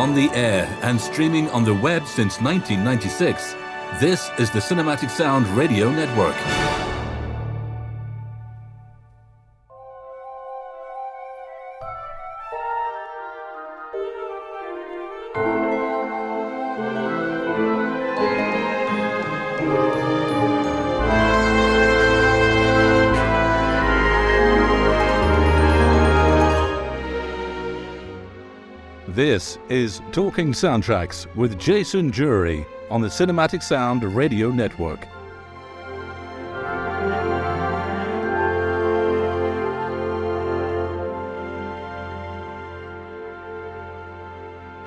On the air and streaming on the web since 1996, this is the Cinematic Sound Radio Network. This is Talking Soundtracks with Jason Drury on the Cinematic Sound Radio Network.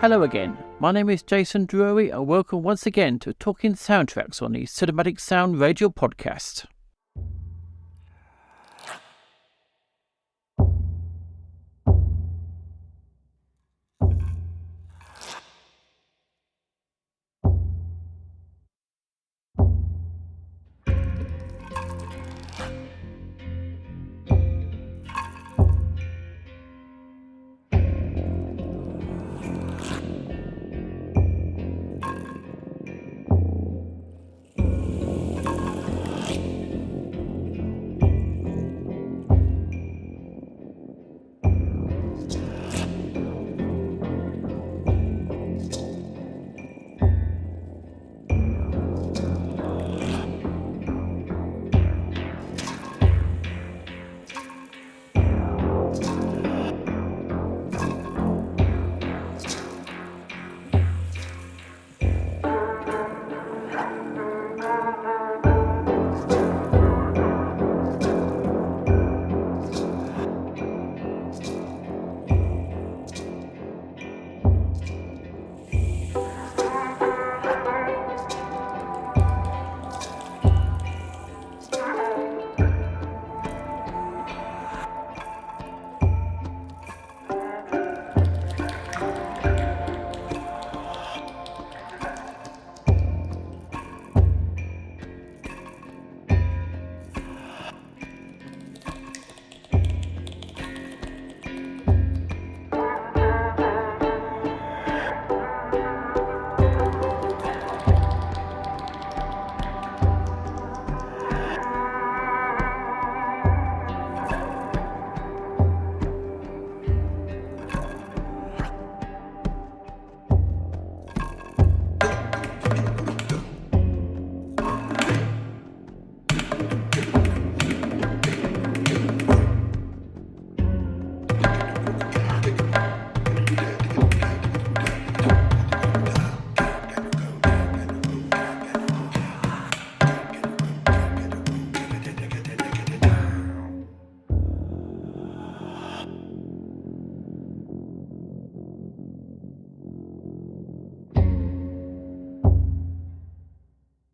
Hello again, my name is Jason Drury and welcome once again to Talking Soundtracks on the Cinematic Sound Radio Podcast.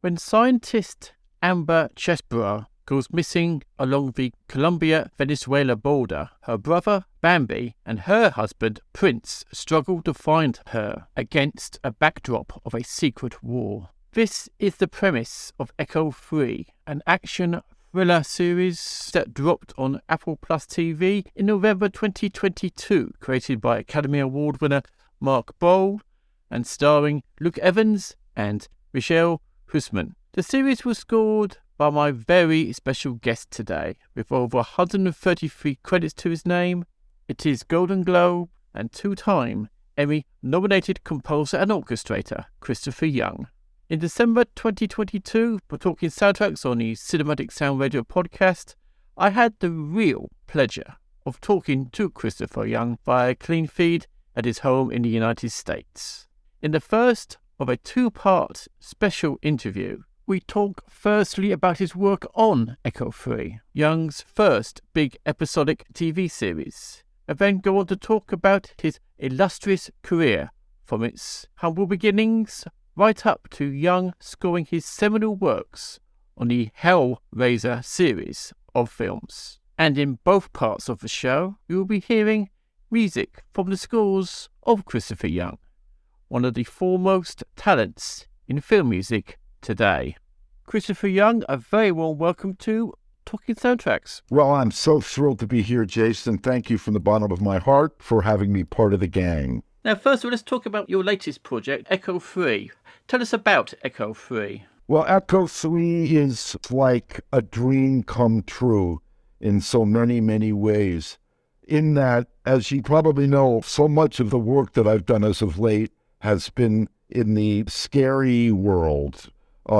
When scientist Amber Chesbrough goes missing along the Colombia-Venezuela border, her brother Bambi and her husband Prince struggle to find her against a backdrop of a secret war. This is the premise of Echo 3, an action thriller series that dropped on Apple Plus TV in November 2022, created by Academy Award winner Mark Bowl and starring Luke Evans and Michelle Hussman. The series was scored by my very special guest today, with over 133 credits to his name. It is Golden Globe and two-time Emmy-nominated composer and orchestrator Christopher Young. In December 2022, for Talking Soundtracks on the Cinematic Sound Radio Podcast, I had the real pleasure of talking to Christopher Young via a clean feed at his home in the United States. In the first of a two-part special interview, we talk firstly about his work on Echo 3, Young's first big episodic TV series, and then go on to talk about his illustrious career from its humble beginnings right up to Young scoring his seminal works on the HELLRAISER series of films. And in both parts of the show, you will be hearing music from the scores of Christopher Young, one of the foremost talents in film music today. Christopher Young, a very warm welcome to Talking Soundtracks. Well, I'm so thrilled to be here, Jason. Thank you from the bottom of my heart for having me part of the gang. Now, first of all, let's talk about your latest project, Echo 3. Tell us about Echo 3. Well, Echo 3 is like a dream come true in so many, many ways. In that, as you probably know, so much of the work that I've done as of late has been in the scary world.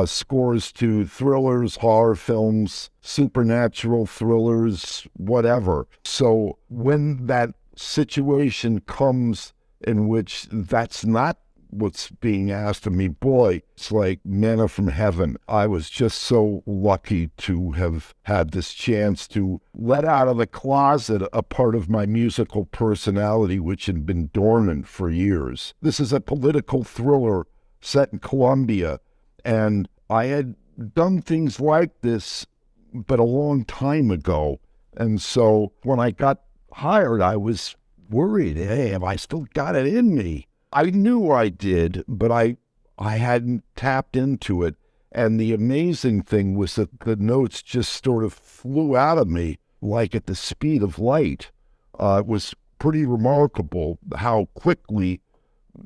Scores to thrillers, horror films, supernatural thrillers, whatever. So when that situation comes in which that's not what's being asked of me, boy, it's like manna from heaven. I was just so lucky to have had this chance to let out of the closet a part of my musical personality which had been dormant for years. This is a political thriller set in Colombia, and I had done things like this, but a long time ago. And so when I got hired, I was worried, hey, have I still got it in me? I knew I did, but I hadn't tapped into it. And the amazing thing was that the notes just sort of flew out of me like at the speed of light. It was pretty remarkable how quickly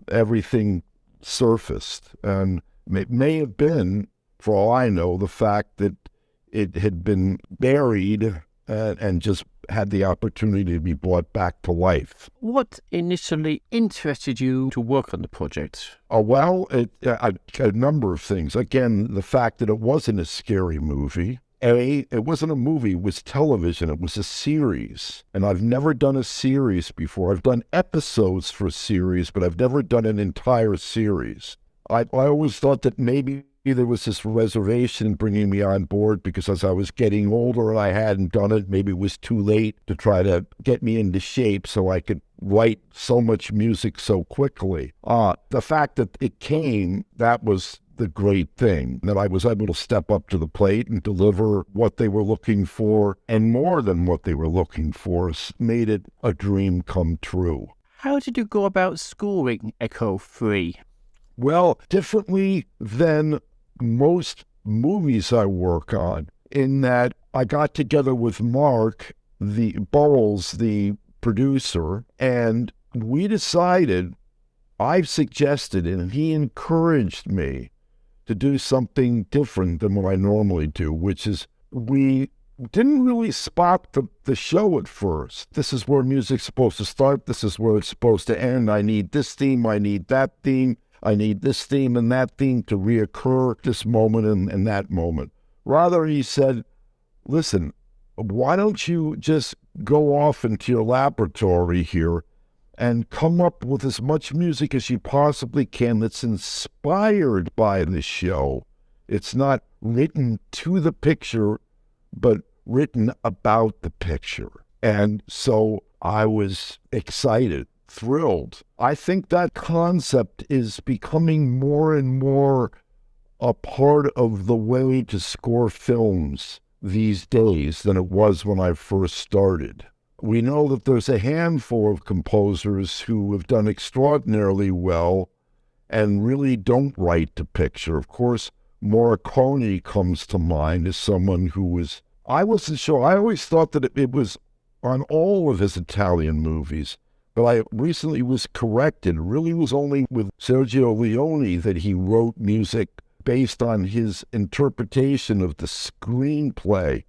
everything surfaced. And it may have been, for all I know, the fact that it had been buried and just had the opportunity to be brought back to life. What initially interested you to work on the project? A number of things. Again, the fact that it wasn't a scary movie. It wasn't a movie, it was television. It was a series. And I've never done a series before. I've done episodes for a series, but I've never done an entire series. I always thought that maybe there was this reservation bringing me on board because as I was getting older and I hadn't done it, maybe it was too late to try to get me into shape so I could write so much music so quickly. The fact that it came, that was the great thing, that I was able to step up to the plate and deliver what they were looking for, and more than what they were looking for, made it a dream come true. How did you go about scoring Echo 3? Well, differently than most movies I work on, in that I got together with Mark Bowles, the producer, and we decided, I suggested it, and he encouraged me to do something different than what I normally do, which is we didn't really spot the show at first. This is where music's supposed to start. This is where it's supposed to end. I need this theme. I need that theme. I need this theme and that theme to reoccur at this moment and that moment. Rather, he said, listen, why don't you just go off into your laboratory here and come up with as much music as you possibly can that's inspired by the show. It's not written to the picture, but written about the picture. And so I was excited, thrilled. I think that concept is becoming more and more a part of the way to score films these days than it was when I first started. We know that there's a handful of composers who have done extraordinarily well and really don't write to picture. Of course, Morricone comes to mind as someone who was, I wasn't sure, I always thought that it was on all of his Italian movies, but I recently was corrected. It really was only with Sergio Leone that he wrote music based on his interpretation of the screenplay.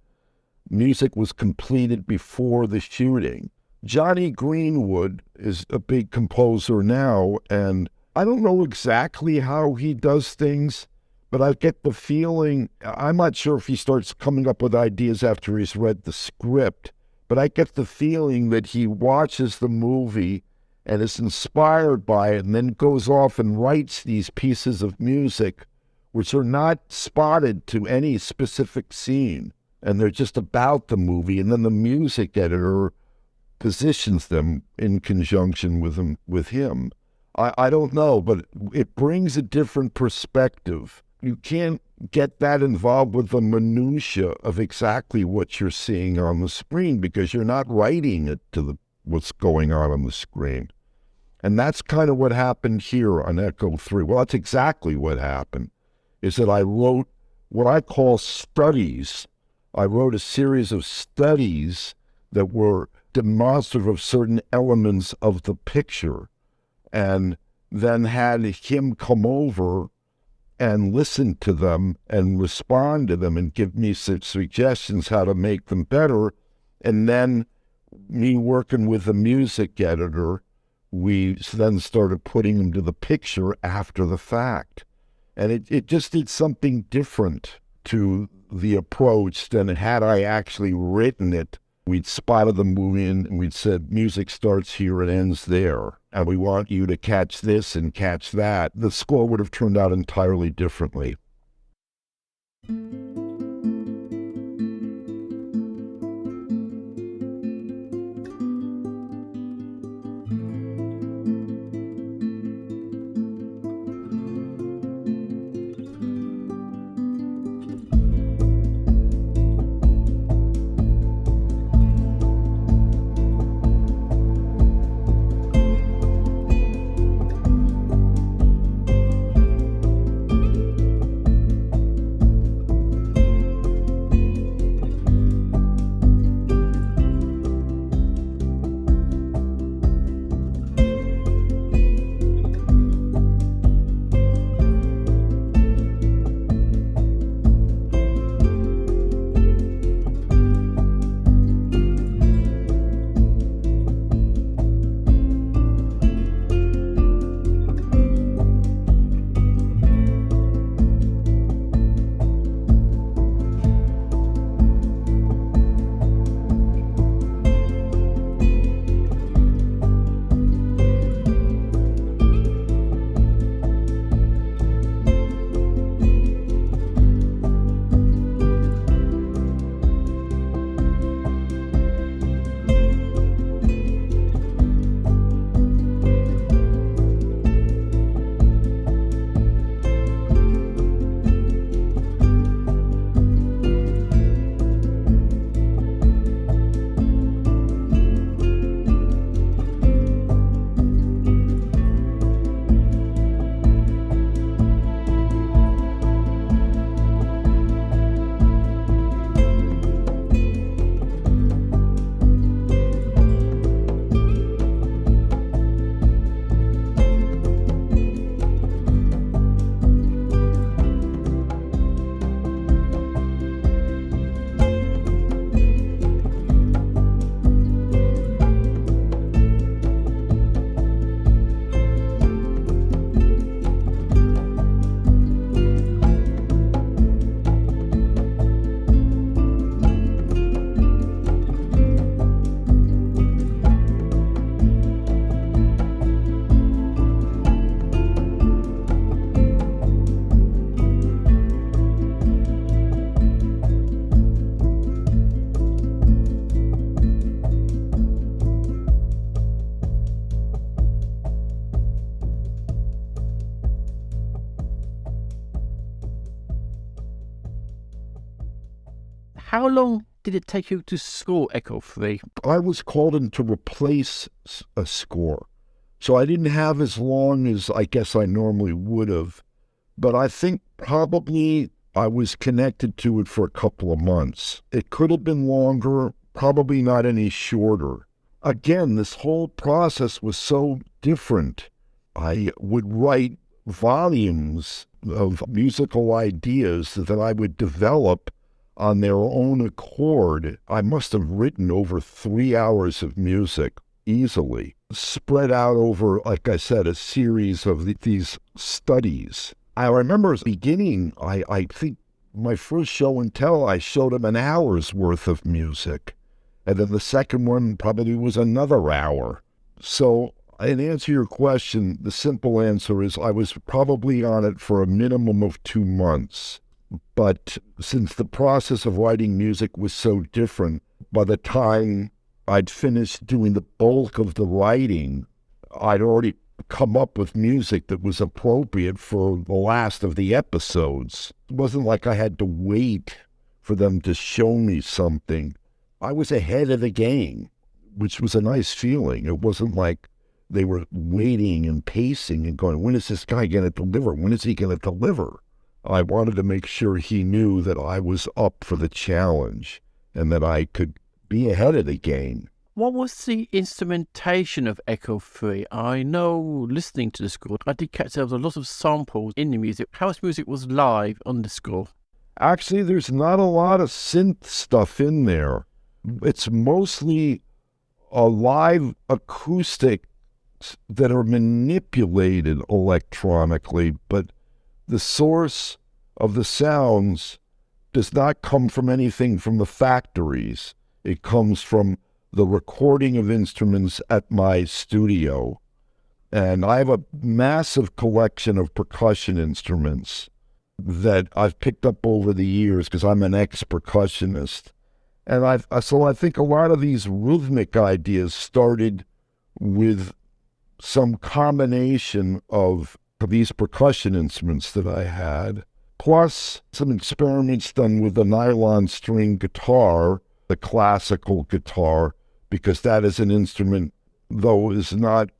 Music was completed before the shooting. Johnny Greenwood is a big composer now, and I don't know exactly how he does things, but I get the feeling, I'm not sure if he starts coming up with ideas after he's read the script, but I get the feeling that he watches the movie and is inspired by it and then goes off and writes these pieces of music which are not spotted to any specific scene. And they're just about the movie, and then the music editor positions them in conjunction with him. I don't know, but it brings a different perspective. You can't get that involved with the minutia of exactly what you're seeing on the screen because you're not writing it to what's going on the screen. And that's kind of what happened here on Echo 3. Well, that's exactly what happened, is that I wrote what I call studies. I wrote a series of studies that were demonstrative of certain elements of the picture. and then had him come over and listen to them and respond to them and give me some suggestions how to make them better. And then me working with the music editor, we then started putting them to the picture after the fact. And it just did something different to the approach than had I actually written it. We'd spotted the movie and we'd said, music starts here and ends there, and we want you to catch this and catch that. The score would have turned out entirely differently. How long did it take you to score Echo 3? I was called in to replace a score, so I didn't have as long as I guess I normally would have. But I think probably I was connected to it for a couple of months. It could have been longer, probably not any shorter. Again, this whole process was so different. I would write volumes of musical ideas that I would develop on their own accord. I must have written over 3 hours of music easily, spread out over, like I said, a series of these studies. I remember beginning, I think my first show and tell, I showed him an hour's worth of music. And then the second one probably was another hour. So, in answer to your question, the simple answer is I was probably on it for a minimum of 2 months. But since the process of writing music was so different, by the time I'd finished doing the bulk of the writing, I'd already come up with music that was appropriate for the last of the episodes. It wasn't like I had to wait for them to show me something. I was ahead of the game, which was a nice feeling. It wasn't like they were waiting and pacing and going, when is this guy going to deliver? When is he going to deliver? I wanted to make sure he knew that I was up for the challenge and that I could be ahead of the game. What was the instrumentation of Echo 3? I know, listening to the score, I did catch there was a lot of samples in the music. House music was live on the score. Actually, there's not a lot of synth stuff in there. It's mostly a live acoustic that are manipulated electronically, but the source of the sounds does not come from anything from the factories. It comes from the recording of instruments at my studio. And I have a massive collection of percussion instruments that I've picked up over the years because I'm an ex-percussionist. And so I think a lot of these rhythmic ideas started with some combination of these percussion instruments that I had, plus some experiments done with the nylon string guitar, the classical guitar, because that is an instrument, though is not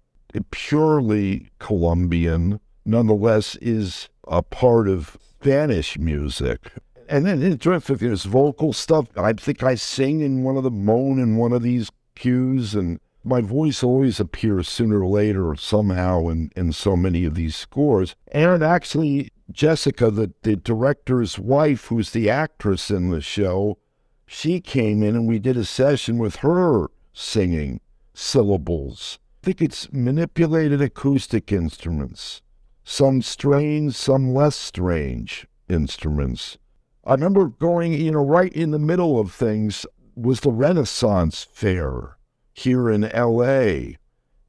purely Colombian, nonetheless is a part of Spanish music. And then in terms of there's vocal stuff, I think I sing in one of the moan in one of these cues, and my voice always appears sooner or later somehow in so many of these scores. And actually, Jessica, the director's wife, who's the actress in the show, she came in and we did a session with her singing syllables. I think it's manipulated acoustic instruments, some strange, some less strange instruments. I remember going, right in the middle of things was the Renaissance Fair here in L.A.,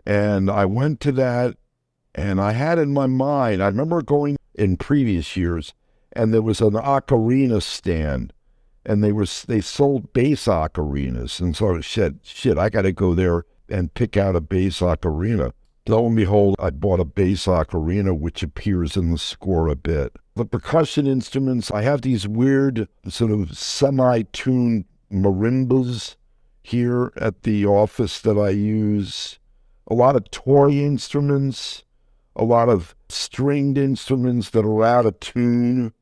and I went to that, and I had in my mind, I remember going in previous years, and there was an ocarina stand, and they sold bass ocarinas, and so I said, shit, I got to go there and pick out a bass ocarina. Lo and behold, I bought a bass ocarina, which appears in the score a bit. The percussion instruments, I have these weird sort of semi-tuned marimbas here at the office that I use. A lot of toy instruments, a lot of stringed instruments that are out of tune,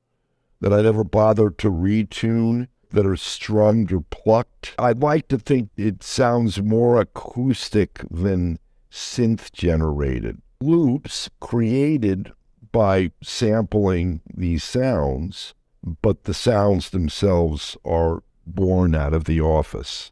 that I never bothered to retune, that are strummed or plucked. I'd like to think it sounds more acoustic than synth-generated. Loops created by sampling these sounds, but the sounds themselves are born out of the office.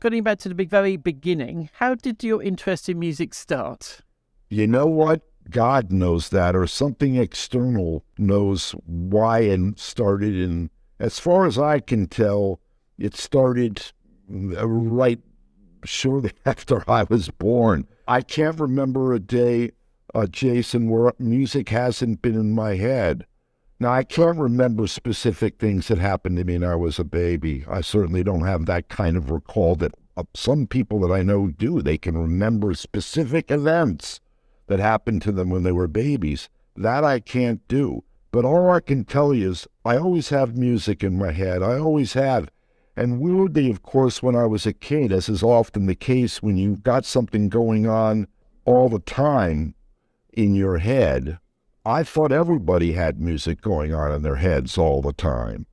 getting back to the very beginning, how did your interest in music start? You know what? God knows that, or something external knows why it started. And as far as I can tell, it started right shortly after I was born. I can't remember a day, Jason, where music hasn't been in my head. Now, I can't remember specific things that happened to me when I was a baby. I certainly don't have that kind of recall that some people that I know do. They can remember specific events that happened to them when they were babies. That I can't do. But all I can tell you is I always have music in my head. I always have. And weirdly, of course, when I was a kid, as is often the case when you've got something going on all the time in your head, I thought everybody had music going on in their heads all the time.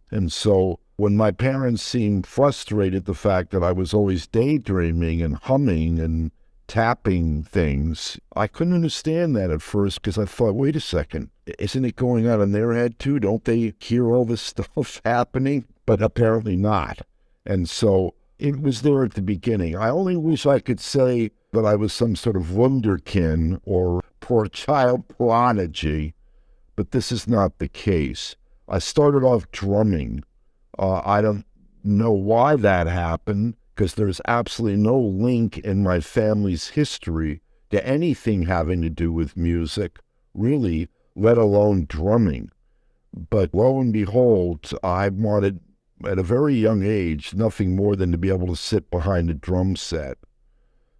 And so when my parents seemed frustrated the fact that I was always daydreaming and humming and tapping things, I couldn't understand that at first because I thought, wait a second, isn't it going on in their head too? Don't they hear all this stuff happening? But apparently not. And so it was there at the beginning. I only wish I could say that I was some sort of wunderkind or poor child prodigy, but this is not the case. I started off drumming. I don't know why that happened, because there's absolutely no link in my family's history to anything having to do with music, really, let alone drumming. But lo and behold, I wanted, at a very young age, nothing more than to be able to sit behind a drum set.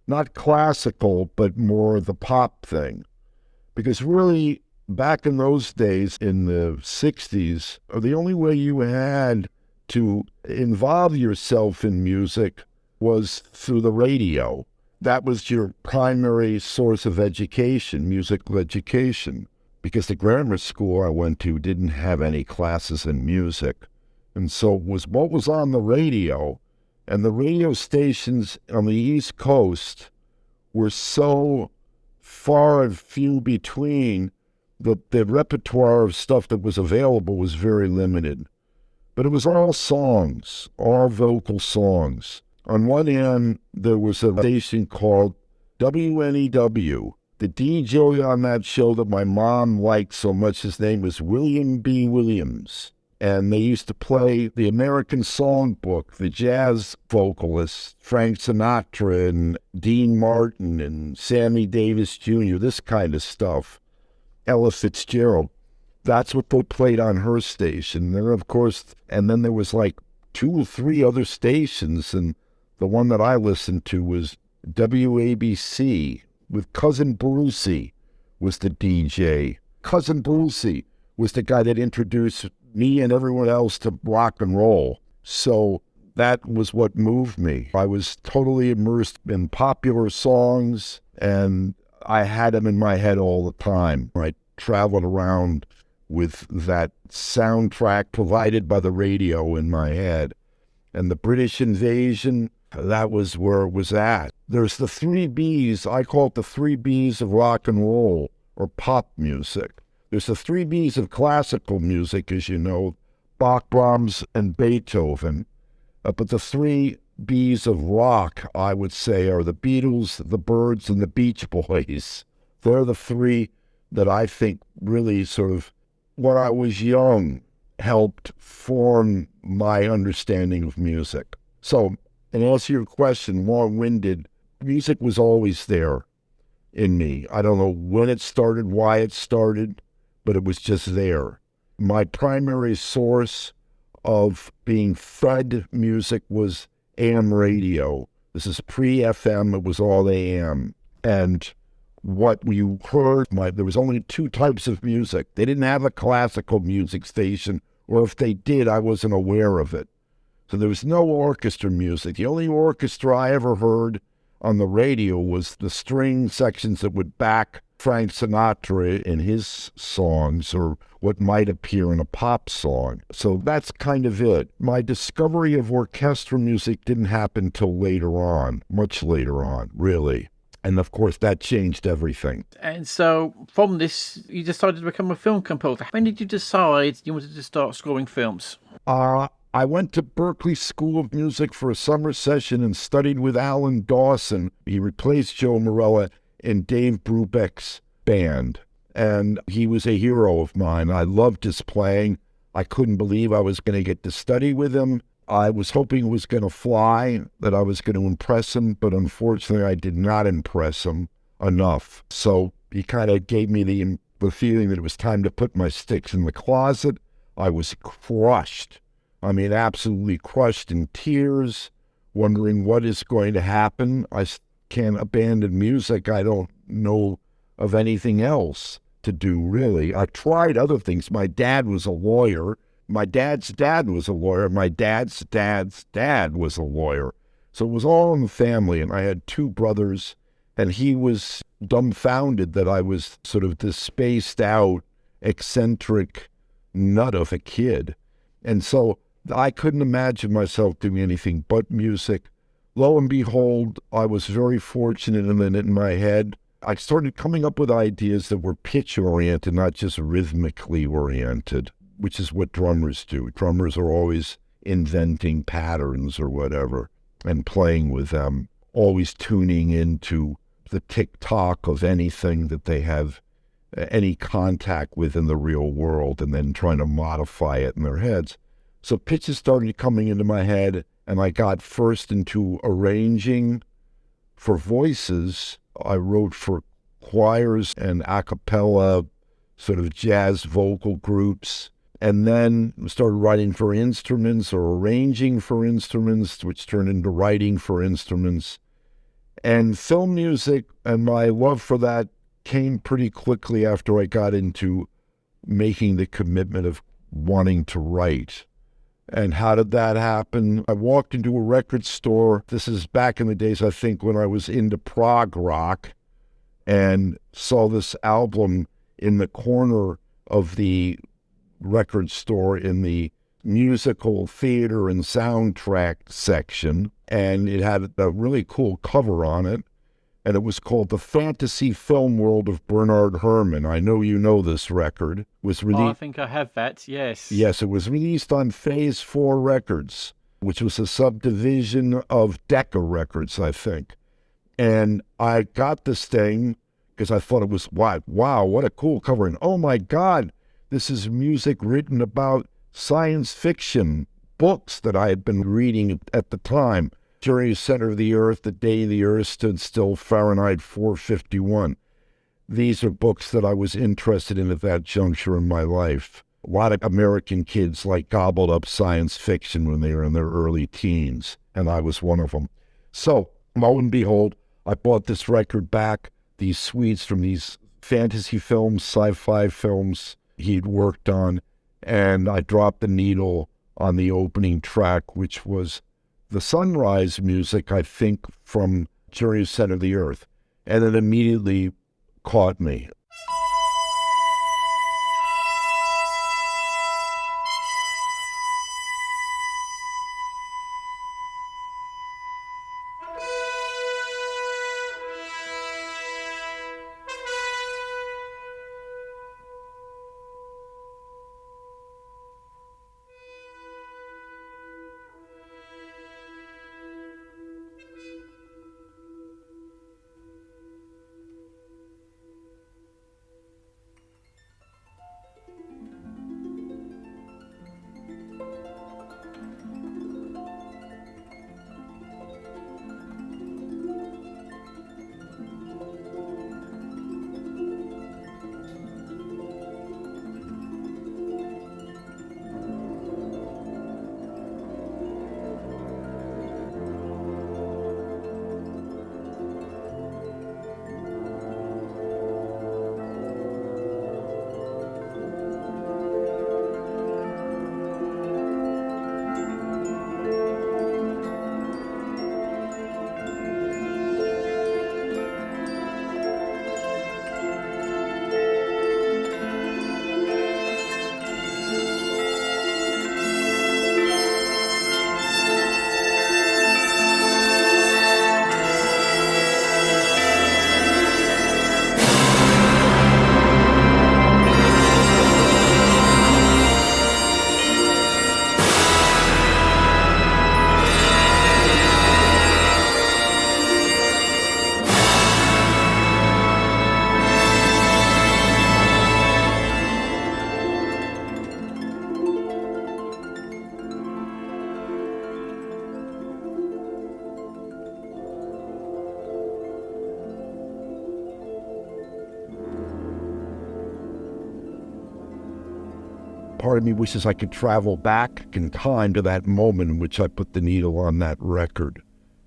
Not classical, but more the pop thing. Because really, back in those days, in the 60s, the only way you had to involve yourself in music was through the radio. That was your primary source of education, musical education, because the grammar school I went to didn't have any classes in music. And so it was what was on the radio, and the radio stations on the East Coast were so far and few between that the repertoire of stuff that was available was very limited. But it was all songs, all vocal songs. On one end, there was a station called WNEW. The DJ on that show that my mom liked so much, his name was William B. Williams. And they used to play the American Songbook, the jazz vocalists, Frank Sinatra and Dean Martin and Sammy Davis Jr., this kind of stuff. Ella Fitzgerald. That's what they played on her station. Then, of course, and then there was like 2 or 3 other stations, and the one that I listened to was WABC, with Cousin Brucey was the DJ. Cousin Brucey was the guy that introduced me and everyone else to rock and roll. So that was what moved me. I was totally immersed in popular songs, and I had them in my head all the time. I traveled around with that soundtrack provided by the radio in my head. And the British invasion, that was where it was at. There's the 3 Bs, I call it the 3 Bs of rock and roll, or pop music. There's the 3 Bs of classical music, as you know, Bach, Brahms, and Beethoven. But the 3 Bs of rock, I would say, are the Beatles, the Byrds, and the Beach Boys. They're the 3 that I think really sort of, when I was young, helped form my understanding of music. So, in answer to your question, long-winded, music was always there in me. I don't know when it started, why it started, but it was just there. My primary source of being fed music was AM radio. This is pre-FM, it was all AM. And what you heard, there was only 2 types of music. They didn't have a classical music station, or if they did, I wasn't aware of it. So there was no orchestra music. The only orchestra I ever heard on the radio was the string sections that would back Frank Sinatra in his songs, or what might appear in a pop song. So that's kind of it. My discovery of orchestral music didn't happen till later on, much later on, really. And of course, that changed everything. And so from this, you decided to become a film composer. When did you decide you wanted to start scoring films? I went to Berklee School of Music for a summer session and studied with Alan Dawson. He replaced Joe Morella in Dave Brubeck's band, and he was a hero of mine. I loved his playing. I couldn't believe I was going to get to study with him. I was hoping it was going to fly, that I was going to impress him, but unfortunately I did not impress him enough. So he kind of gave me the feeling that it was time to put my sticks in the closet. I was crushed. I mean, absolutely crushed, in tears, wondering what is going to happen. I can't abandon music. I don't know of anything else to do, really. I tried other things. My dad was a lawyer. My dad's dad was a lawyer. My dad's dad's dad was a lawyer. So it was all in the family, and I had two brothers, and he was dumbfounded that I was sort of this spaced out, eccentric nut of a kid. And so I couldn't imagine myself doing anything but music. Lo and behold, I was very fortunate in my head. I started coming up with ideas that were pitch-oriented, not just rhythmically oriented, which is what drummers do. Drummers are always inventing patterns or whatever and playing with them, always tuning into the tick-tock of anything that they have any contact with in the real world, and then trying to modify it in their heads. So pitches started coming into my head, and I got first into arranging for voices. I wrote for choirs and a cappella, sort of jazz vocal groups, and then started writing for instruments or arranging for instruments, which turned into writing for instruments. And film music and my love for that came pretty quickly after I got into making the commitment of wanting to write. And how did that happen? I walked into a record store. This is back in the days, I think, when I was into prog rock, and saw this album in the corner of the record store in the musical theater and soundtrack section. And it had a really cool cover on it. And it was called The Fantasy Film World of Bernard Herrmann. I know you know this record. It was released. I think I have that, yes. Yes, it was released on Phase 4 Records, which was a subdivision of Decca Records, I think. And I got this thing because I thought it was, wow, what a cool cover. And oh my God, this is music written about science fiction books that I had been reading at the time. During the Center of the Earth, The Day the Earth Stood Still, Fahrenheit 451. These are books that I was interested in at that juncture in my life. A lot of American kids gobbled up science fiction when they were in their early teens, and I was one of them. So, lo and behold, I bought this record back, these suites from these fantasy films, sci-fi films he'd worked on, and I dropped the needle on the opening track, which was the sunrise music, I think, from Jury Center of the Earth, and it immediately caught me. part of me wishes I could travel back in time to that moment in which I put the needle on that record,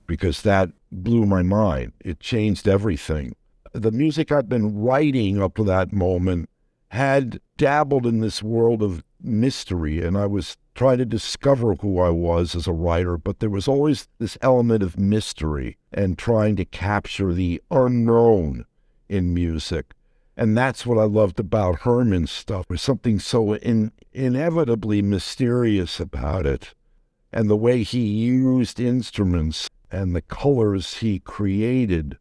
because that blew my mind. It changed everything. The music I've been writing up to that moment had dabbled in this world of mystery, and I was trying to discover who I was as a writer, but there was always this element of mystery and trying to capture the unknown in music. And that's what I loved about Herman's stuff. There's something so inevitably mysterious about it. And the way he used instruments and the colors he created,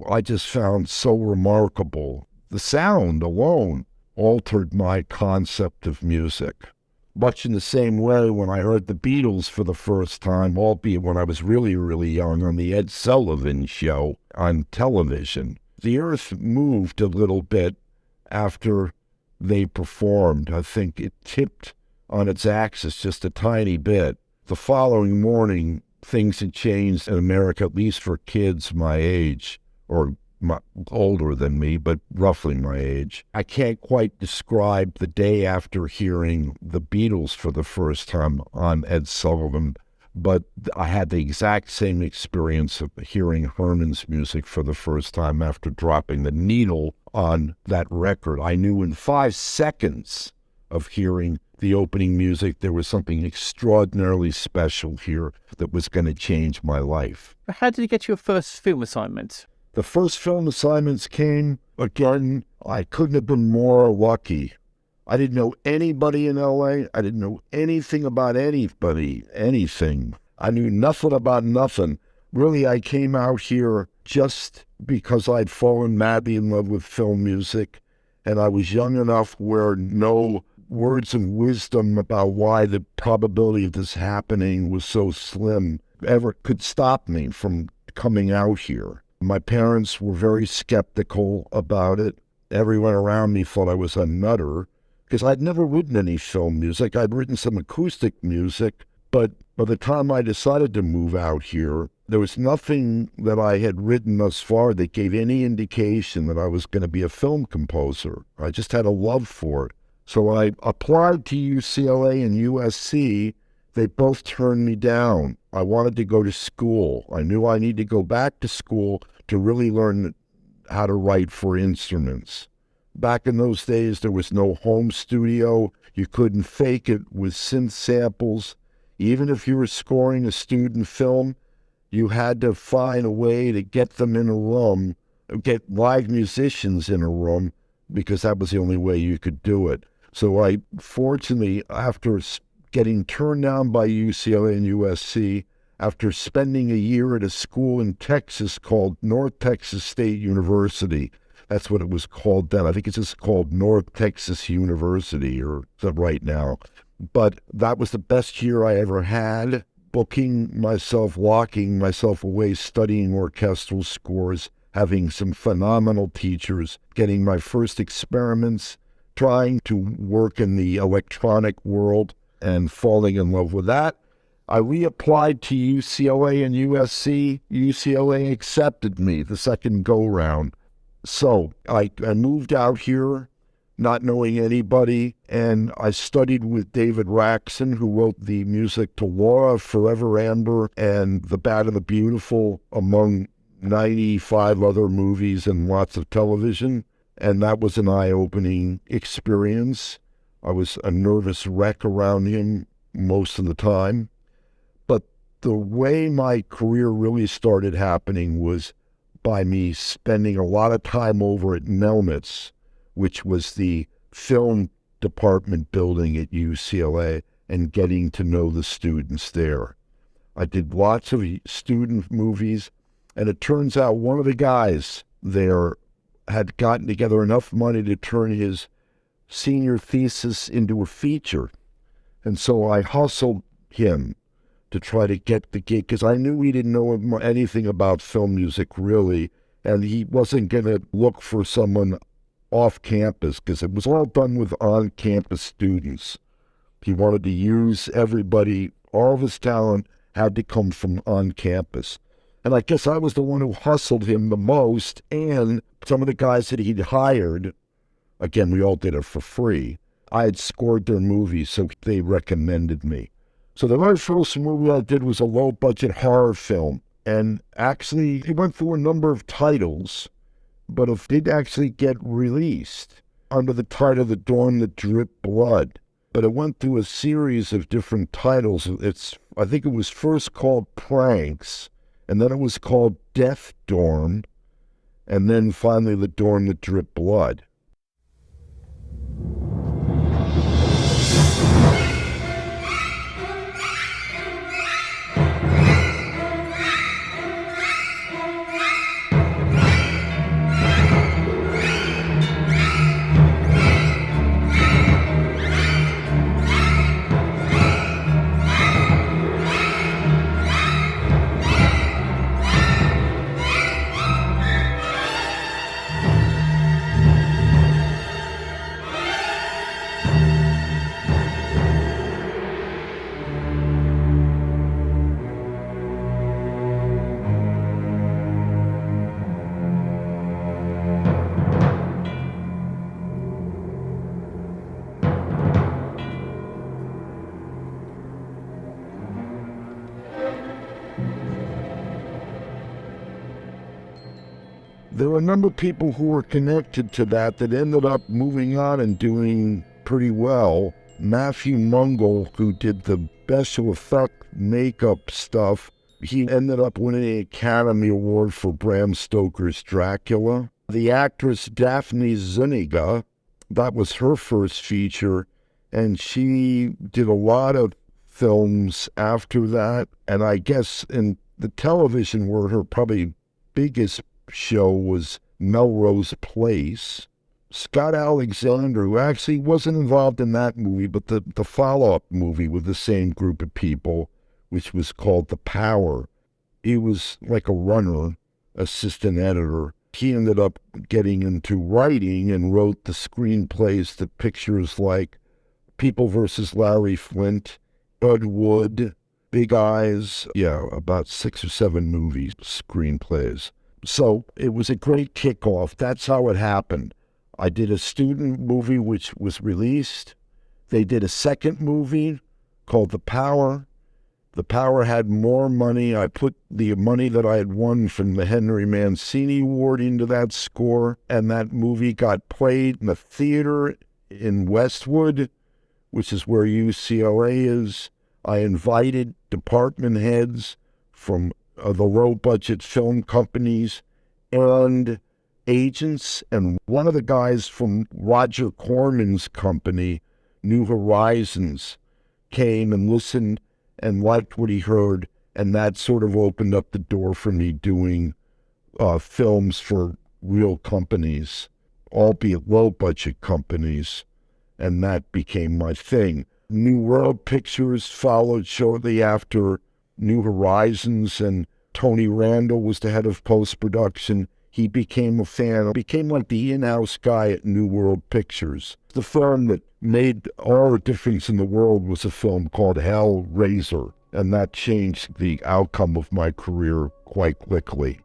I just found so remarkable. The sound alone altered my concept of music. Much in the same way when I heard the Beatles for the first time, albeit when I was really, really young, on the Ed Sullivan Show on television. The earth moved a little bit after they performed. I think it tipped on its axis just a tiny bit. The following morning, things had changed in America, at least for kids my age, or older than me, but roughly my age. I can't quite describe the day after hearing the Beatles for the first time on Ed Sullivan, but I had the exact same experience of hearing Herman's music for the first time after dropping the needle on that record. I knew in 5 seconds of hearing the opening music there was something extraordinarily special here that was going to change my life. How did you get your first film assignment? The first film assignments came, again, I couldn't have been more lucky. I didn't know anybody in L.A. I didn't know anything about anybody, anything. I knew nothing about nothing. Really, I came out here just because I'd fallen madly in love with film music, and I was young enough where no words of wisdom about why the probability of this happening was so slim ever could stop me from coming out here. My parents were very skeptical about it. Everyone around me thought I was a nutter because I'd never written any film music. I'd written some acoustic music, but by the time I decided to move out here, there was nothing that I had written thus far that gave any indication that I was going to be a film composer. I just had a love for it. So I applied to UCLA and USC. They both turned me down. I wanted to go to school. I knew I needed to go back to school to really learn how to write for instruments. Back in those days, there was no home studio. You couldn't fake it with synth samples. Even if you were scoring a student film, you had to find a way to get them in a room, get live musicians in a room, because that was the only way you could do it. So I, fortunately, after getting turned down by UCLA and USC, after spending a year at a school in Texas called North Texas State University. That's what it was called then. I think it's just called North Texas University or right now. But that was the best year I ever had, locking myself away, studying orchestral scores, having some phenomenal teachers, getting my first experiments, trying to work in the electronic world and falling in love with that. I reapplied to UCLA and USC. UCLA accepted me the second go-round. So I moved out here not knowing anybody, and I studied with David Raxon, who wrote the music to Laura, Forever Amber, and The Bad and the Beautiful, among 95 other movies and lots of television. And that was an eye-opening experience. I was a nervous wreck around him most of the time. But the way my career really started happening was by me spending a lot of time over at Nelmitz, which was the film department building at UCLA, and getting to know the students there. I did lots of student movies, and it turns out one of the guys there had gotten together enough money to turn his senior thesis into a feature. And so I hustled him to try to get the gig, because I knew he didn't know anything about film music, really, and he wasn't going to look for someone off campus, because it was all done with on-campus students. He wanted to use everybody. All of his talent had to come from on campus. And I guess I was the one who hustled him the most, and some of the guys that he'd hired, again, we all did it for free, I had scored their movies, so they recommended me. So the very first movie I did was a low-budget horror film. And actually, it went through a number of titles, but it did actually get released under the title The Dawn That Dripped Blood. But it went through a series of different titles. I think it was first called Pranks, and then it was called Death Dorm, and then finally The Dawn That Dripped Blood. There were a number of people who were connected to that ended up moving on and doing pretty well. Matthew Mungle, who did the special effect makeup stuff, he ended up winning the Academy Award for Bram Stoker's Dracula. The actress Daphne Zuniga, that was her first feature, and she did a lot of films after that. And I guess in the television were her probably biggest show was Melrose Place. Scott Alexander, who actually wasn't involved in that movie, but the follow-up movie with the same group of people, which was called The Power. He was like a runner, assistant editor. He ended up getting into writing and wrote the screenplays to pictures like People vs. Larry Flint, Ed Wood, Big Eyes, about 6 or 7 movies, screenplays. So it was a great kickoff. That's how it happened. I did a student movie which was released. They did a second movie called The Power. The Power had more money. I put the money that I had won from the Henry Mancini Award into that score, and that movie got played in a theater in Westwood, which is where UCLA is. I invited department heads from the low-budget film companies and agents, and one of the guys from Roger Corman's company, New Horizons, came and listened and liked what he heard, and that sort of opened up the door for me doing films for real companies, albeit low-budget companies, and that became my thing. New World Pictures followed shortly after New Horizons, and Tony Randall was the head of post-production. He became a fan, became like the in-house guy at New World Pictures. The film that made all the difference in the world was a film called HELLRAISER, and that changed the outcome of my career quite quickly.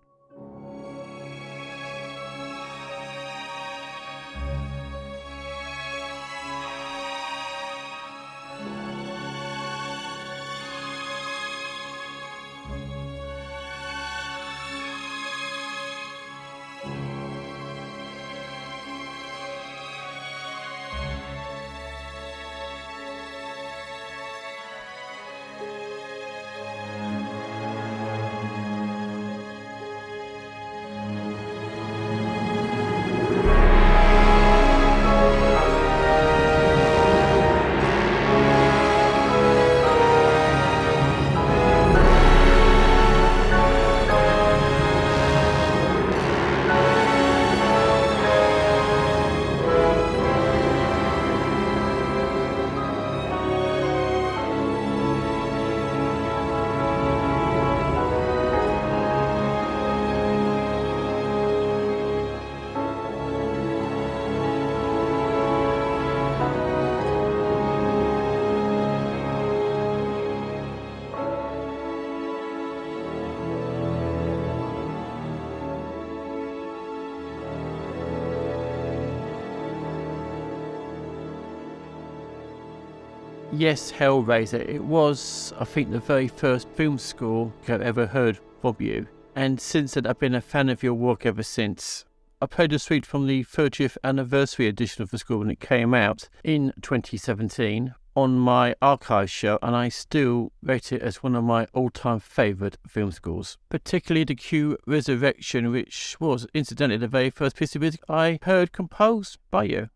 Yes, Hellraiser. It was, I think, the very first film score I've ever heard from you. And since then, I've been a fan of your work ever since. I played a suite from the 30th anniversary edition of the score when it came out in 2017 on my archive show, and I still rate it as one of my all-time favourite film scores. Particularly the Q Resurrection, which was, incidentally, the very first piece of music I heard composed by you.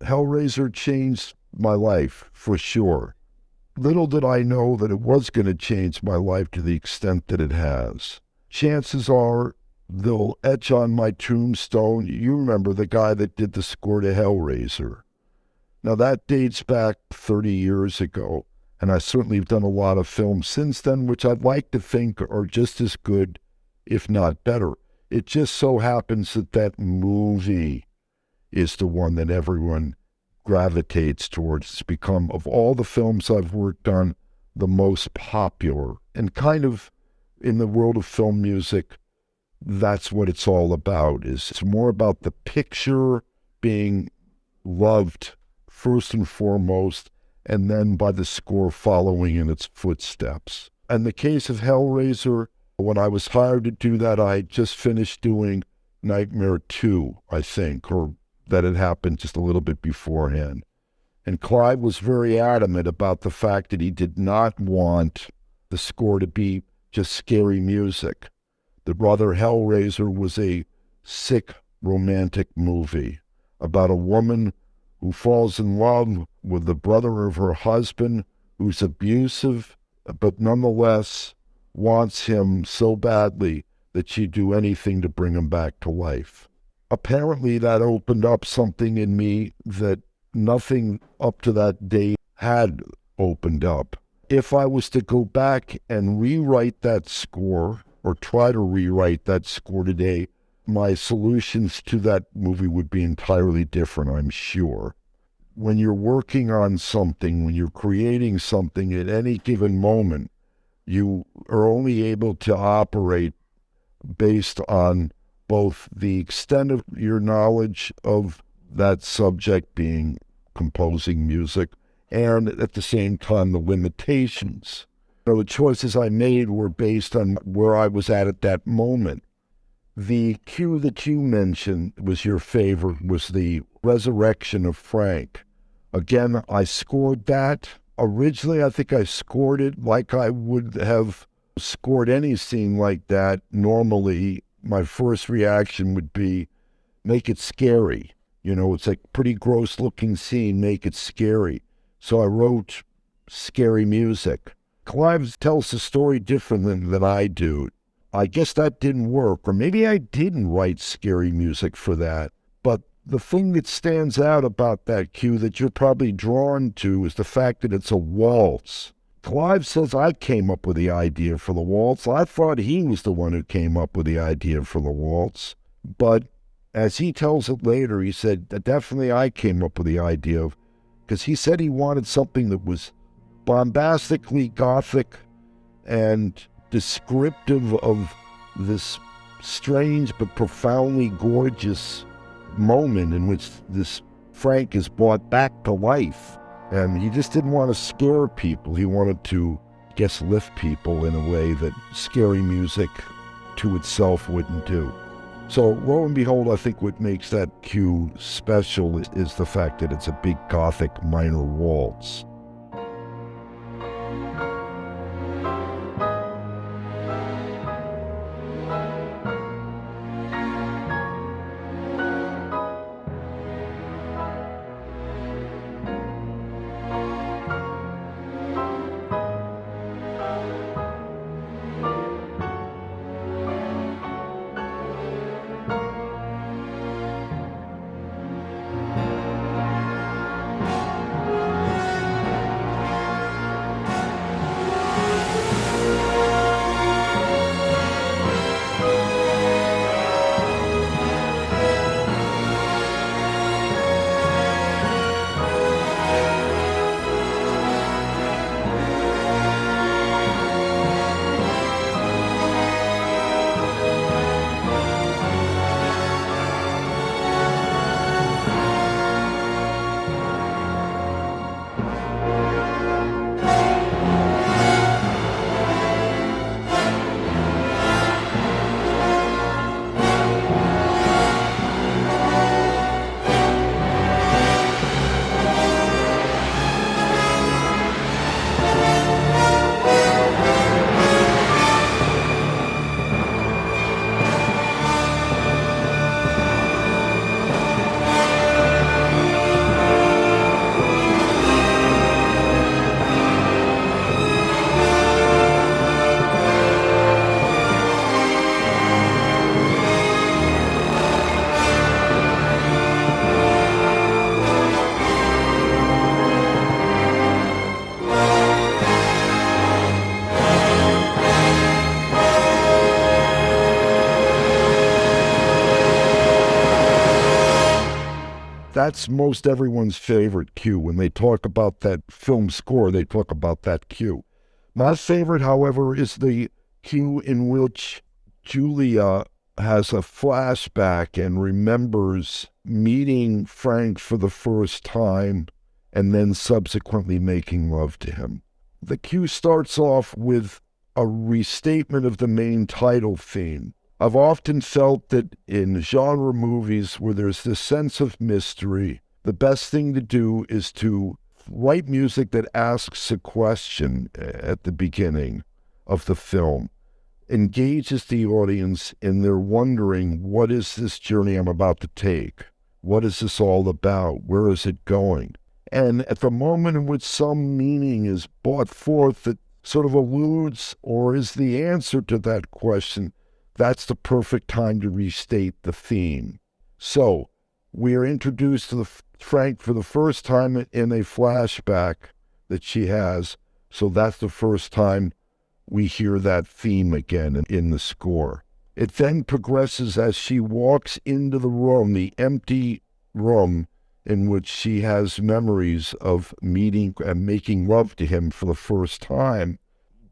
Hellraiser changed my life, for sure. Little did I know that it was going to change my life to the extent that it has. Chances are they'll etch on my tombstone. You remember the guy that did the score to Hellraiser. Now that dates back 30 years ago, and I certainly have done a lot of films since then, which I'd like to think are just as good, if not better. It just so happens that that movie is the one that everyone gravitates towards. It's become, of all the films I've worked on, the most popular. And kind of in the world of film music, that's what it's all about. It's more about the picture being loved first and foremost, and then by the score following in its footsteps. In the case of Hellraiser, when I was hired to do that, I had just finished doing Nightmare 2, I think, or that had happened just a little bit beforehand. And Clive was very adamant about the fact that he did not want the score to be just scary music. That rather Hellraiser was a sick romantic movie about a woman who falls in love with the brother of her husband, who's abusive, but nonetheless wants him so badly that she'd do anything to bring him back to life. Apparently that opened up something in me that nothing up to that date had opened up. If I was to go back and rewrite that score, or try to rewrite that score today, my solutions to that movie would be entirely different, I'm sure. When you're working on something, when you're creating something at any given moment, you are only able to operate based on both the extent of your knowledge of that subject, being composing music, and at the same time the limitations. So the choices I made were based on where I was at that moment. The cue that you mentioned was your favorite, was the resurrection of Frank. Again, I scored that. Originally, I think I scored it like I would have scored any scene like that. Normally, my first reaction would be, make it scary. You know, it's a pretty gross-looking scene, make it scary. So I wrote scary music. Clive tells the story different than I do. I guess that didn't work, or maybe I didn't write scary music for that. But the thing that stands out about that cue that you're probably drawn to is the fact that it's a waltz. Clive says I came up with the idea for the waltz. I thought he was the one who came up with the idea for the waltz. But as he tells it later, he said, definitely I came up with the idea of, because he said he wanted something that was bombastically gothic and descriptive of this strange but profoundly gorgeous moment in which this Frank is brought back to life. And he just didn't want to scare people. He wanted to, I guess, lift people in a way that scary music to itself wouldn't do. So lo and behold, I think what makes that cue special is the fact that it's a big gothic minor waltz. That's most everyone's favorite cue. When they talk about that film score, they talk about that cue. My favorite, however, is the cue in which Julia has a flashback and remembers meeting Frank for the first time and then subsequently making love to him. The cue starts off with a restatement of the main title theme. I've often felt that in genre movies where there's this sense of mystery, the best thing to do is to write music that asks a question at the beginning of the film, engages the audience in their wondering, what is this journey I'm about to take? What is this all about? Where is it going? And at the moment in which some meaning is brought forth that sort of alludes or is the answer to that question, that's the perfect time to restate the theme. So we are introduced to Frank for the first time in a flashback that she has. So that's the first time we hear that theme again in the score. It then progresses as she walks into the room, the empty room in which she has memories of meeting and making love to him for the first time.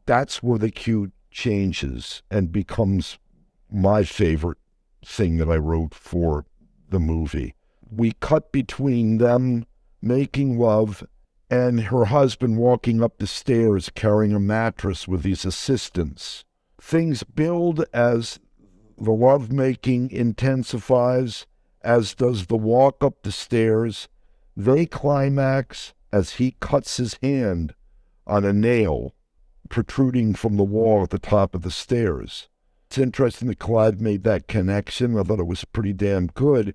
That's where the cue changes and becomes my favorite thing that I wrote for the movie. We cut between them making love and her husband walking up the stairs carrying a mattress with his assistants. Things build as the lovemaking intensifies, as does the walk up the stairs. They climax as he cuts his hand on a nail protruding from the wall at the top of the stairs. It's interesting that Clive made that connection. I thought it was pretty damn good.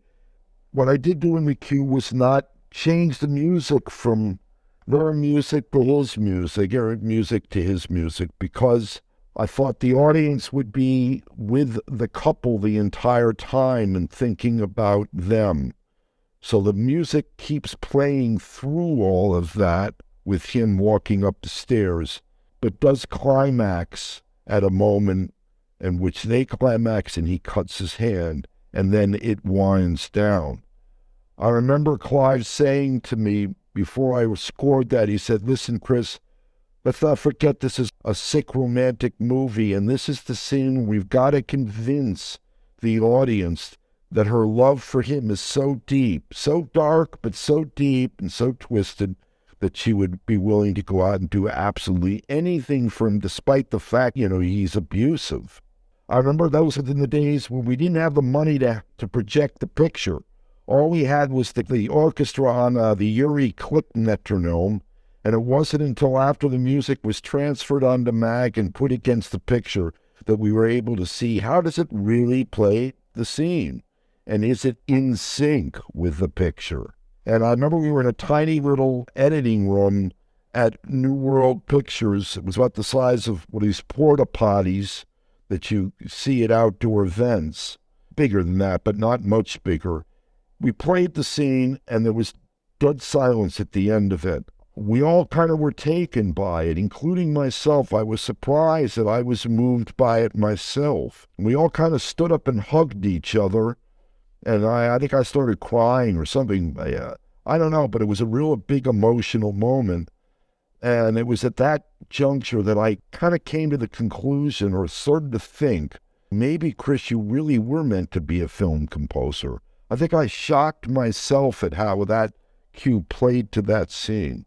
What I did do in the cue was not change the music from their music to his music, or music to his music, because I thought the audience would be with the couple the entire time and thinking about them. So the music keeps playing through all of that with him walking up the stairs, but does climax at a moment in which they climax and he cuts his hand, and then it winds down. I remember Clive saying to me before I scored that, he said, "Listen, Chris, let's not forget this is a sick romantic movie, and this is the scene we've got to convince the audience that her love for him is so deep, so dark, but so deep and so twisted that she would be willing to go out and do absolutely anything for him, despite the fact, he's abusive." I remember those were in the days when we didn't have the money to project the picture. All we had was the orchestra on the Drury click metronome, and it wasn't until after the music was transferred onto Mag and put against the picture that we were able to see, how does it really play the scene? And is it in sync with the picture? And I remember we were in a tiny little editing room at New World Pictures. It was about the size of one of these porta potties that you see at outdoor events. Bigger than that, but not much bigger. We played the scene, and there was dead silence at the end of it. We all kind of were taken by it, including myself. I was surprised that I was moved by it myself. We all kind of stood up and hugged each other, and I think I started crying or something. I don't know, but it was a real big emotional moment. And it was at that juncture that I kind of came to the conclusion, or started to think, maybe, Chris, you really were meant to be a film composer. I think I shocked myself at how that cue played to that scene.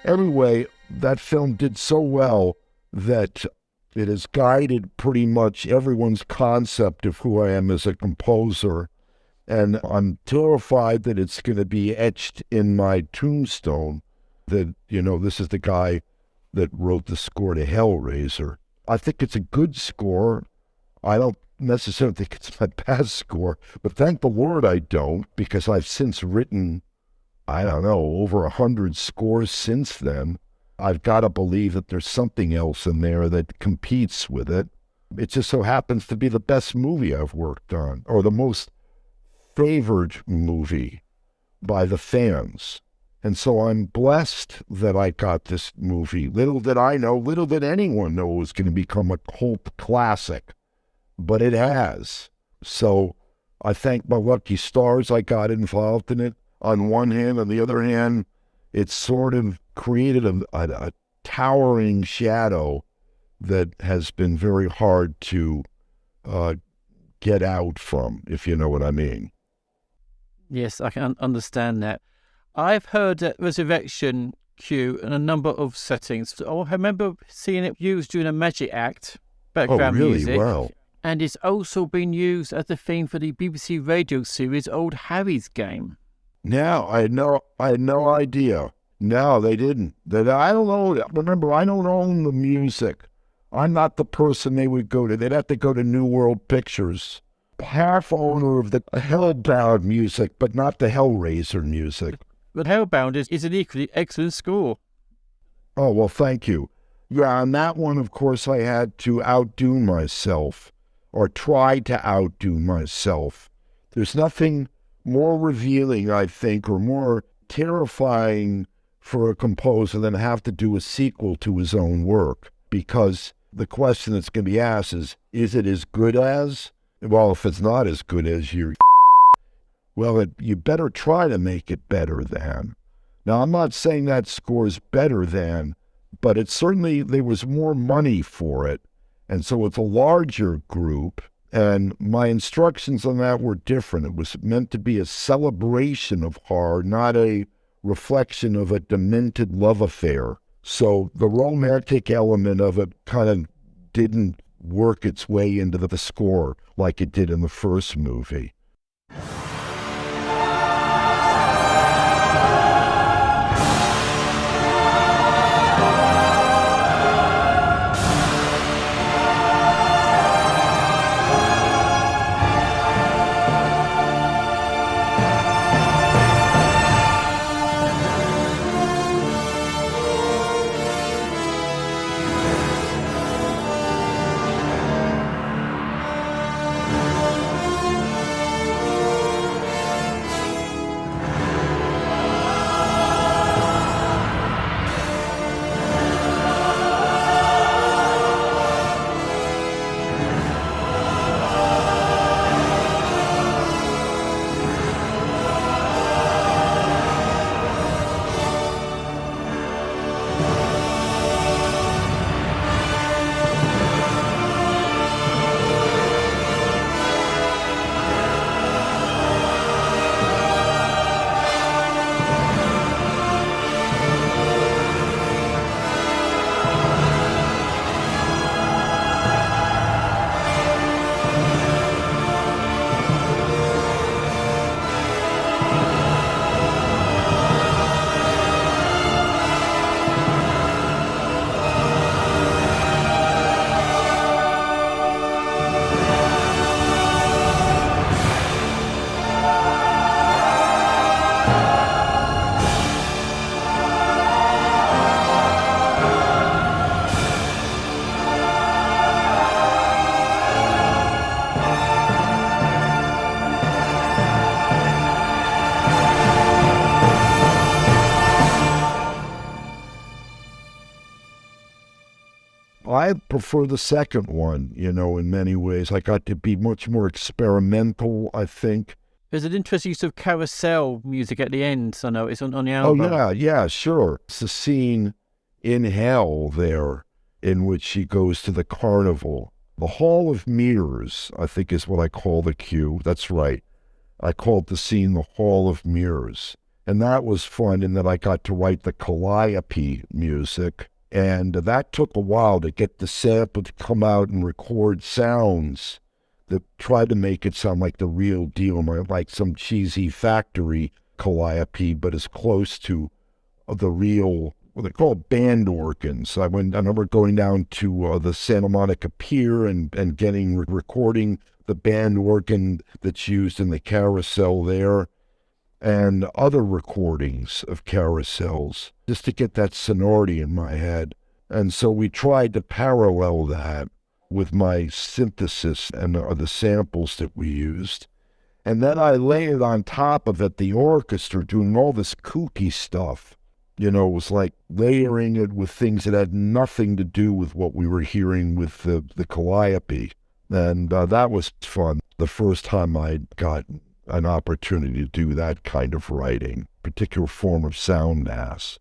Anyway, that film did so well that it has guided pretty much everyone's concept of who I am as a composer. And I'm terrified that it's going to be etched in my tombstone that, this is the guy that wrote the score to Hellraiser. I think it's a good score. I don't necessarily think it's my best score, but thank the Lord I don't, because I've since written, over 100 scores since then. I've got to believe that there's something else in there that competes with it. It just so happens to be the best movie I've worked on, or the most favored movie by the fans. And so I'm blessed that I got this movie. Little did I know, little did anyone know it was going to become a cult classic, but it has. So I thank my lucky stars I got involved in it on one hand. On the other hand, it sort of created a towering shadow that has been very hard to get out from, if you know what I mean. Yes, I can understand that. I've heard that Resurrection Q in a number of settings. I remember seeing it used during a magic act, background music. Wow. And it's also been used as the theme for the BBC radio series Old Harry's Game. Now, I had no idea. No, they didn't. I don't know. Remember, I don't own the music. I'm not the person they would go to. They'd have to go to New World Pictures. Half owner of the Hellbound music, but not the Hellraiser music. But Hellbound is an equally excellent score. Oh, well, thank you. Yeah, on that one, of course, I had to outdo myself, or try to outdo myself. There's nothing more revealing, I think, or more terrifying for a composer than have to do a sequel to his own work, because the question that's going to be asked is it as good as? Well, if it's not as good as you better try to make it better than. Now, I'm not saying that score's better than, but it certainly, there was more money for it, and so it's a larger group, and my instructions on that were different. It was meant to be a celebration of horror, not a reflection of a demented love affair. So the romantic element of it kind of didn't work its way into the score like it did in the first movie. I prefer the second one, in many ways. I got to be much more experimental, I think. There's an interesting use of carousel music at the end, I know it's on the album. Oh, yeah, sure. It's the scene in hell there in which she goes to the carnival. The Hall of Mirrors, I think, is what I call the cue. That's right. I called the scene the Hall of Mirrors. And that was fun, and then I got to write the calliope music. And that took a while to get the sample to come out and record sounds that tried to make it sound like the real deal, like some cheesy factory calliope, but as close to the real, what they call band organs. I remember going down to the Santa Monica Pier and recording the band organ that's used in the carousel there, and other recordings of carousels, just to get that sonority in my head. And so we tried to parallel that with my synthesis and the samples that we used. And then I layered on top of it the orchestra doing all this kooky stuff. It was like layering it with things that had nothing to do with what we were hearing with the calliope. And that was fun. The first time I got an opportunity to do that kind of writing, particular form of sound mass.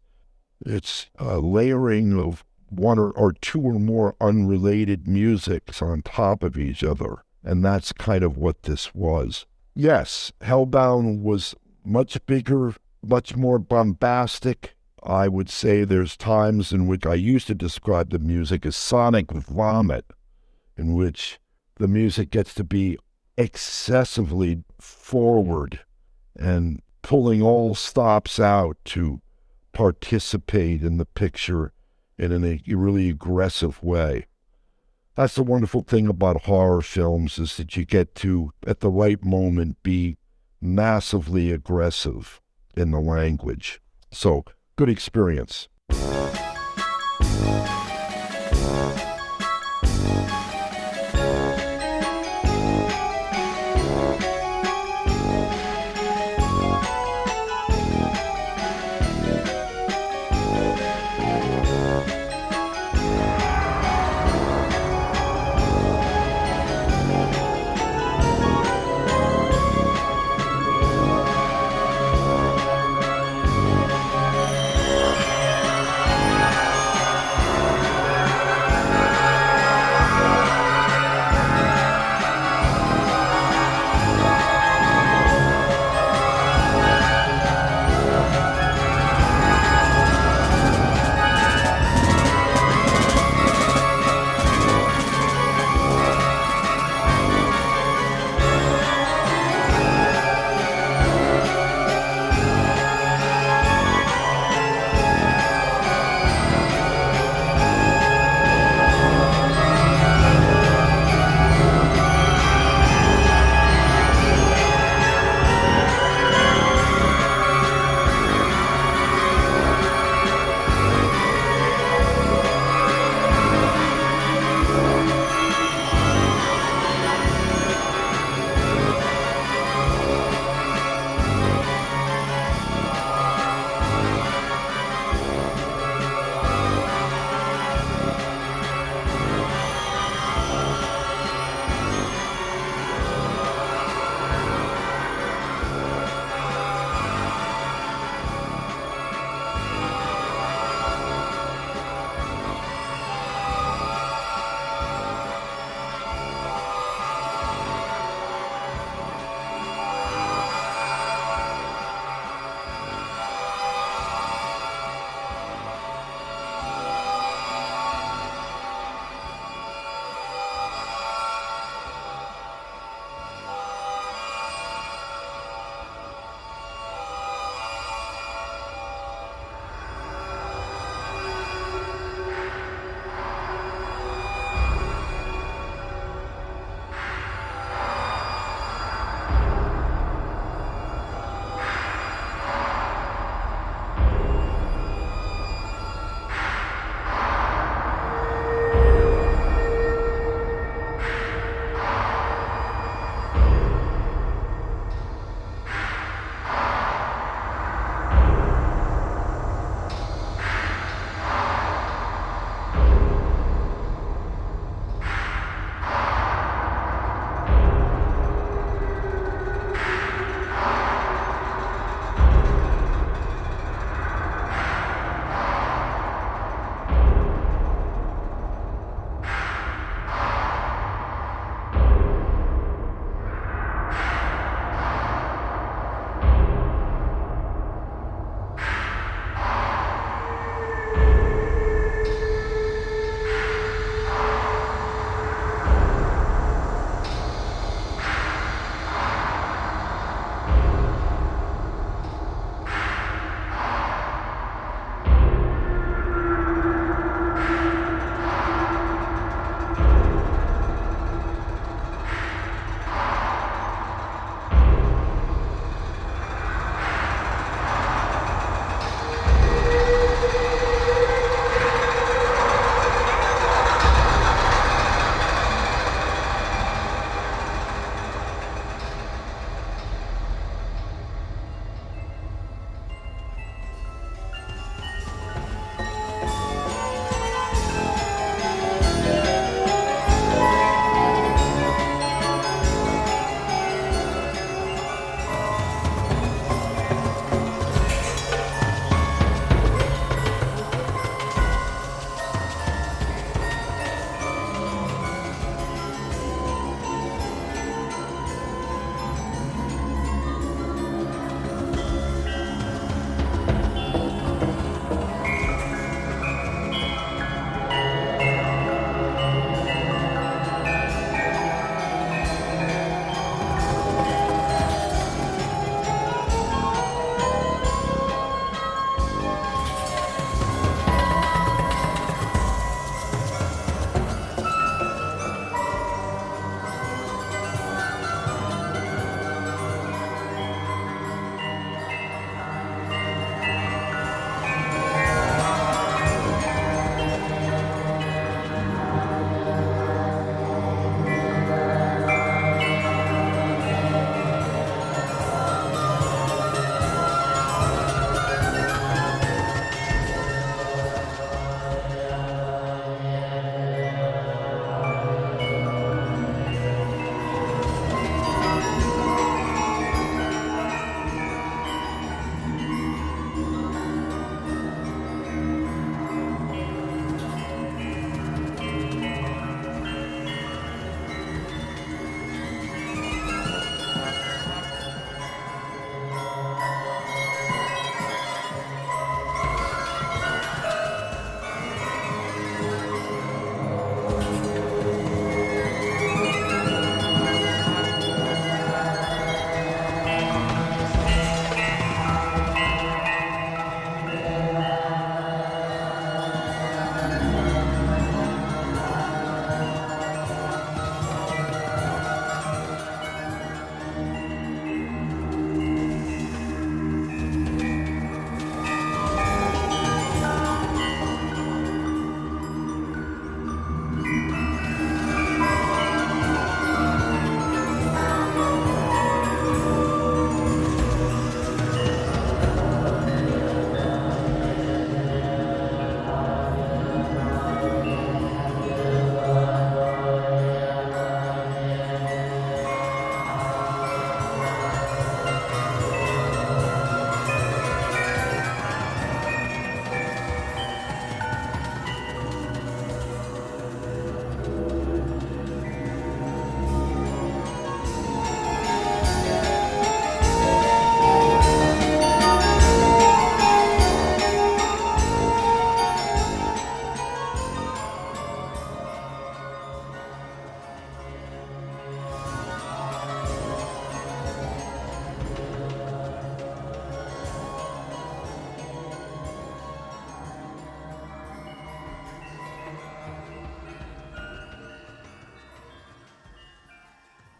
It's a layering of one or two or more unrelated musics on top of each other. And that's kind of what this was. Yes, Hellbound was much bigger, much more bombastic. I would say there's times in which I used to describe the music as sonic vomit, in which the music gets to be excessively forward and pulling all stops out to participate in the picture in a really aggressive way. That's the wonderful thing about horror films, is that you get to, at the right moment, be massively aggressive in the language. So, good experience.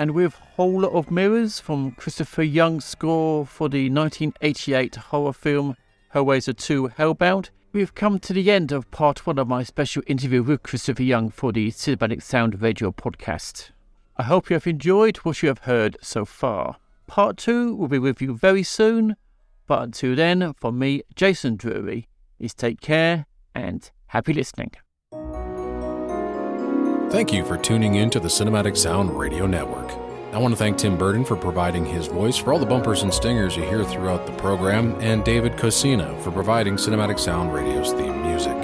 And with Whole of Mirrors from Christopher Young's score for the 1988 horror film HELLRAISER 2 Hellbound, we've come to the end of part 1 of my special interview with Christopher Young for the Cinematic Sound Radio podcast. I hope you have enjoyed what you have heard so far. Part 2 will be with you very soon, but until then, from me, Jason Drury, is take care and happy listening. Thank you for tuning in to the Cinematic Sound Radio Network. I want to thank Tim Burton for providing his voice for all the bumpers and stingers you hear throughout the program, and David Coscina for providing Cinematic Sound Radio's theme music.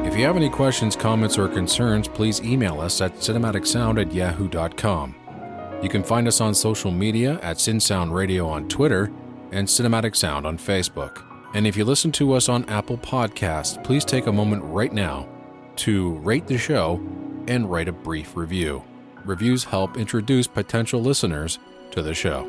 If you have any questions, comments, or concerns, please email us at cinematicsound@yahoo.com. You can find us on social media at CinSound Radio on Twitter and Cinematic Sound on Facebook. And if you listen to us on Apple Podcasts, please take a moment right now to rate the show and write a brief review. Reviews help introduce potential listeners to the show.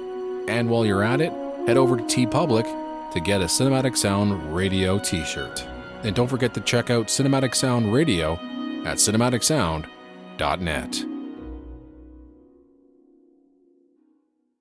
And while you're at it, head over to TeePublic to get a Cinematic Sound Radio t-shirt. And don't forget to check out Cinematic Sound Radio at cinematicsound.net.